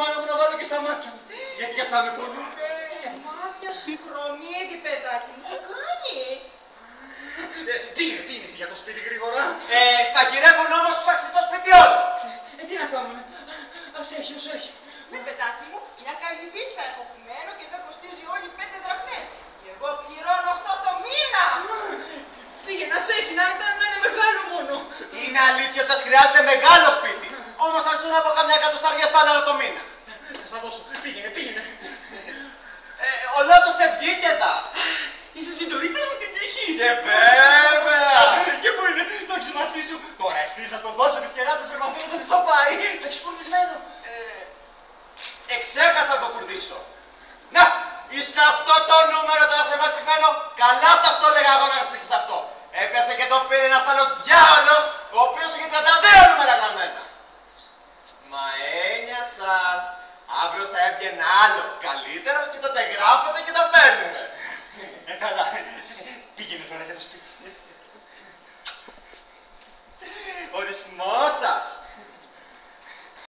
μάνα μου να βάλω και στα μάτια μου. Γιατί αυτά με πονούν. Μάτια σου χρωμίδι, παιδάκι μου, τι κάνει. Πήγαινε για το σπίτι γρήγορα. Θα γυρεύουν όμως στους αξιτό σπίτι όλοι. Τι να κάνουμε. Ας έχει, όσο έχει. Ναι, παιδάκι μου, μια καλή πίτσα έχω πημένο και εδώ κοστίζει όλη 5 δραχμές. Και εγώ πληρώνω 8 το μήνα. Πήγαινε, ας έχει, να είναι μεγάλο μόνο. Είναι αλήθεια ότι σας χρειάζεται μεγάλο σπίτι. Όμως θα ζουν από καμιά εκατοσταριά σπάναρα το μήνα. Θα σας δώσω. Πήγαινε. Ο Λότος σε βγήκε τα. Είσαι σφιντουρίτσας με την τύχη. Και βέβαια. Και πού είναι το έχεις μαζί σου. Τώρα ευθύς να το δώσω τις κεράτες περπατήρες να της το πάει. Το έχεις κουρδισμένο. Εξέχασα να το κουρδίσω. Να, είσαι αυτό το νούμερο το αναθεματισμένο. Καλά σας το έλεγα εγώ να ψήξεις αυτό. Έπιασε και το πήρε ένας άλλος διάολος, ο οποίος είχε 32 νούμερα γραμμένα. Μα έννοια σας, αύριο θα έβγαινε άλλο καλύτερο και τότε γράφετε και το παίρνουμε. Καλά. Πήγαινε τώρα για το σπίτι. Ορισμός σας.